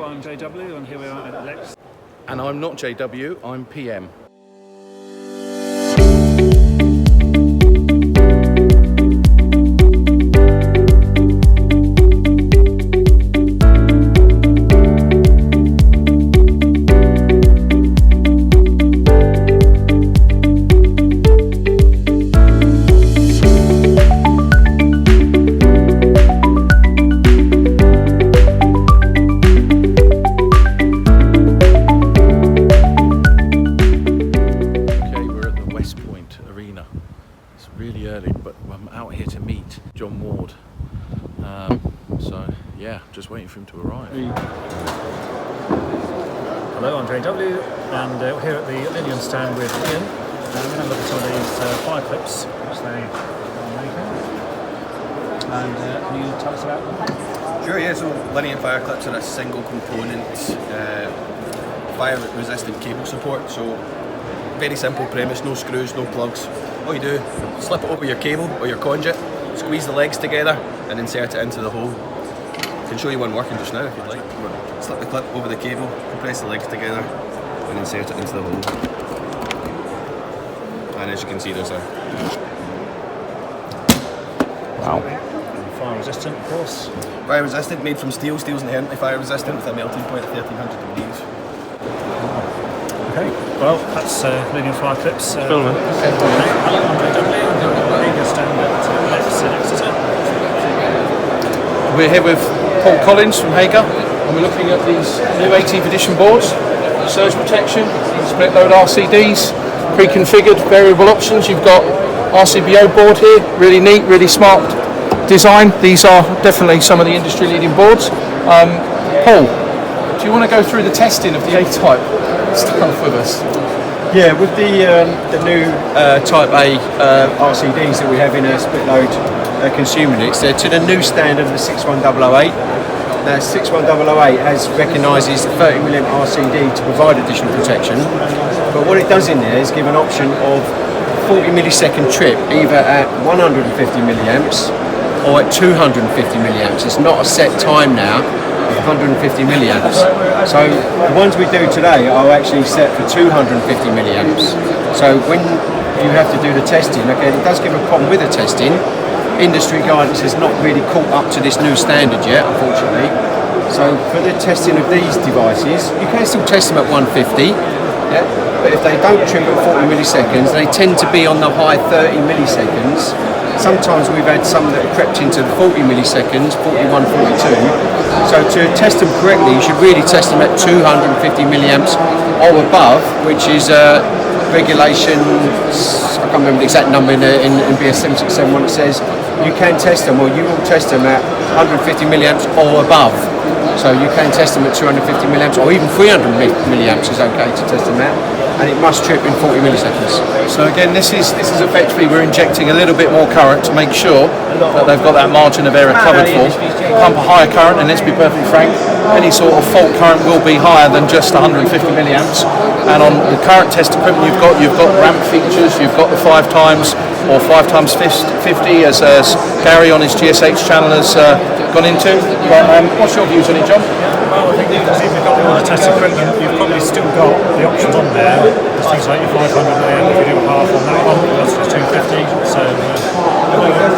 I'm JW and here we are at Elex. And I'm not JW, I'm PM. Really early, but I'm out here to meet John Ward. So yeah, just waiting for him to arrive. Hello, I'm JW, and we're here at the Linian stand with Ian. We're going to look at some of these fire clips which they are making. And can you tell us about them? Sure, yeah. So Linian fire clips are a single component fire resistant cable support. So very simple premise, no screws, no plugs. All you do, slip it over your cable or your conduit, squeeze the legs together and insert it into the hole. I can show you one working just now if you'd like. Slip the clip over the cable, compress the legs together and insert it into the hole. And as you can see, there's a... Wow. Fire resistant, of course. Fire resistant, made from steel. Steel's inherently fire resistant with a melting point of 1300 degrees. Okay, well, that's Linian fire clips. Filming. We're here with Paul Collins from Hager, and we're looking at these new 18th edition boards. Surge protection, split load RCDs, pre-configured variable options. You've got RCBO board here, really neat, really smart design. These are definitely some of the industry leading boards. Paul, do you want to go through the testing of the A-type stuff with us? Yeah, with the new Type A RCDs that we have in our split load consumer units, they're to the new standard of the 61008. Now 61008 recognises the 30mm RCD to provide additional protection, but what it does in there is give an option of 40 millisecond trip either at 150 milliamps or at 250 milliamps. It's not a set time now. 150 milliamps. So the ones we do today are actually set for 250 milliamps. So when you have to do the testing, okay, it does give a problem with the testing. Industry guidance has not really caught up to this new standard yet, unfortunately. So for the testing of these devices, you can still test them at 150, yeah? But if they don't trip at 40 milliseconds, they tend to be on the high 30 milliseconds. Sometimes we've had some that crept into 40 milliseconds, 41, 42. So to test them correctly, you should really test them at 250 milliamps or above, which is regulation, I can't remember the exact number in BS 767 when it says you can test them, or you will test them at 150 milliamps or above. So you can test them at 250 milliamps or even 300 milliamps is okay to test them at, and it must trip in 40 milliseconds. So again, this is effectively we're injecting a little bit more current to make sure that they've got that margin of error covered for. Pump a higher current, and let's be perfectly frank, any sort of fault current will be higher than just 150 milliamps. And on the current test equipment you've got ramp features, you've got the 5 times or 5 times 50 as Gary on his GSH channel has gone into. But what's your views on it, John? Well, I think if you've got all the test equipment, you've probably still got the options on there. There's things like your 500 milliamp, if you do half on that one, that's just 250. So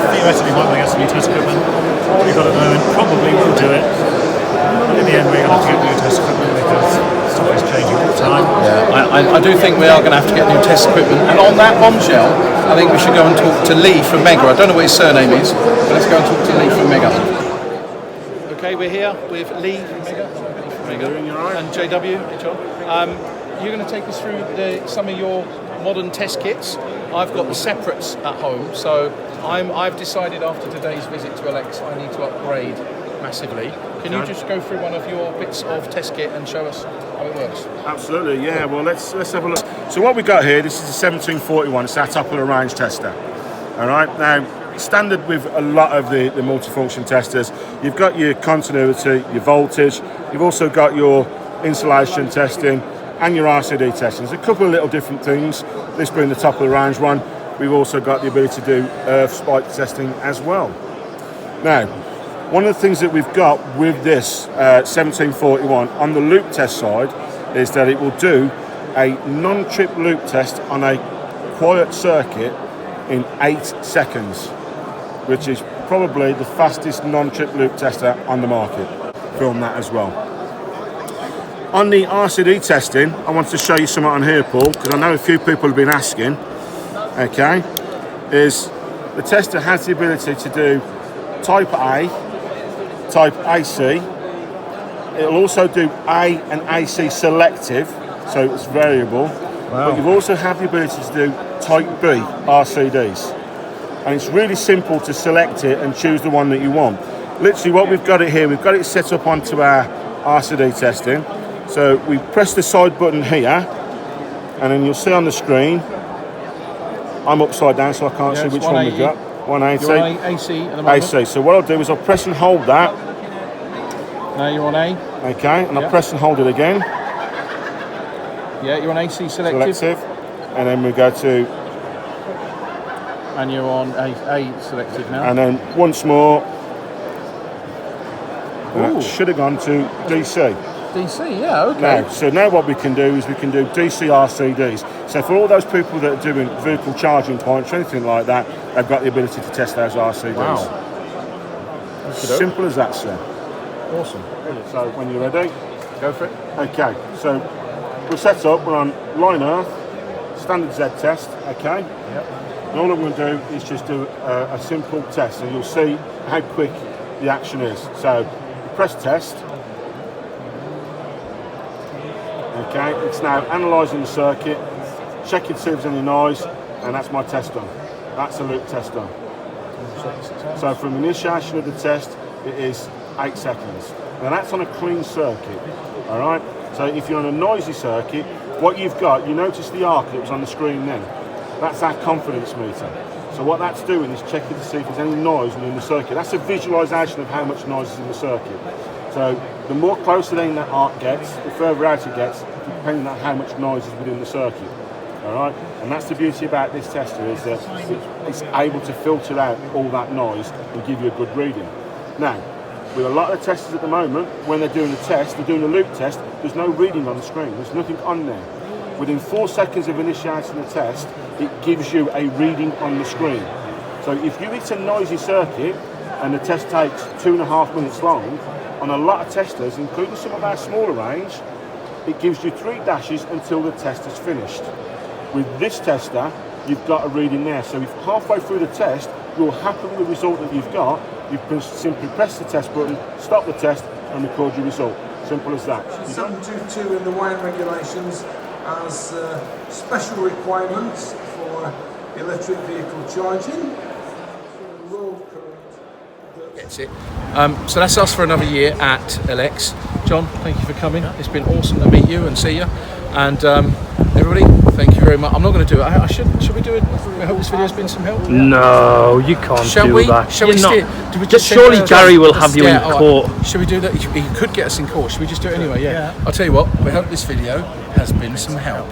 theoretically, might want to get some new test equipment. What we've got at the moment probably will do it. But in the end, we're going to have to get new test equipment because stuff is changing all the time. Yeah, I do think we are going to have to get new test equipment. And on that bombshell, I think we should go and talk to Lee from Megger. I don't know what his surname is, but let's go and talk to Lee from Megger. Okay, we're here with Lee from Megger and JW. John. You're going to take us through some of your modern test kits. I've got the separates at home, so I've decided after today's visit to Elex I need to upgrade massively. Can you just go through one of your bits of test kit and show us how it works? Absolutely, yeah. Well, let's have a look. So what we got here, this is the 1741. It's our top of the range tester. All right. Now, standard with a lot of the multifunction testers, you've got your continuity, your voltage. You've also got your insulation testing and your RCD testing. There's a couple of little different things. This being the top of the range one. We've also got the ability to do earth spike testing as well. Now, One of the things that we've got with this 1741 on the loop test side is that it will do a non-trip loop test on a quiet circuit in 8 seconds, which is probably the fastest non-trip loop tester on the market. Film that as well. On the RCD testing, I want to show you something on here, Paul, because I know a few people have been asking. Okay, is the tester has the ability to do type A, type AC. It'll also do A and AC selective, so it's variable. But you've also have the ability to do type B RCDs. And it's really simple to select it and choose the one that you want. Literally what we've got it here, we've got it set up onto our RCD testing. So we press the side button here, and then you'll see on the screen, I'm upside down so I can't see which one we've got. 180. You're on AC at the moment. AC. So what I'll do is I'll press and hold that. Now you're on A. Okay, and I'll press and hold it again. Yeah, you're on AC selective. Selective. And then we go to... And you're on A selective now. And then once more. And that should have gone to DC. DC, yeah, okay. So now what we can do is we can do DC RCDs. So for all those people that are doing vehicle charging points or anything like that, they've got the ability to test those RCDs. Wow. Simple as that, sir. Awesome. So when you're ready, go for it. Okay, so we're set up, we're on line earth, standard Z test, okay? Yep. And all I'm going to do is just do a simple test, and you'll see how quick the action is. So you press test. Okay, it's now analysing the circuit, checking to see if there's any noise, and that's my test done. That's a loop test done. So from initiation of the test, it is 8 seconds. Now that's on a clean circuit, all right? So if you're on a noisy circuit, what you've got, you notice the arc that was on the screen then. That's our confidence meter. So what that's doing is checking to see if there's any noise within the circuit. That's a visualisation of how much noise is in the circuit. So the more closer in that arc gets, the further out it gets, depending on how much noise is within the circuit. All right, and that's the beauty about this tester, is that it's able to filter out all that noise and give you a good reading. Now, with a lot of testers at the moment, when they're doing a test, they're doing a loop test, there's no reading on the screen, there's nothing on there. Within 4 seconds of initiating the test, it gives you a reading on the screen. So if you hit a noisy circuit and the test takes 2.5 minutes long, on a lot of testers, including some of our smaller range, it gives you 3 dashes until the test is finished. With this tester, you've got a reading there. So if halfway through the test, you're happy with the result that you've got, you can simply press the test button, stop the test, and record your result. Simple as that. 722 in the wiring regulations has special requirements for electric vehicle charging. Gets it. So that's us for another year at Elex. John, thank you for coming. It's been awesome to meet you and see you. And everybody, thank you very much. I'm not going to do it. Should we do it? I hope this video has been some help. No, you can't do that. Shall we steer? Do we just surely Gary will have you in court. Should we do that? He could get us in court. Should we just do it anyway? Yeah. I'll tell you what. We hope this video has been some help.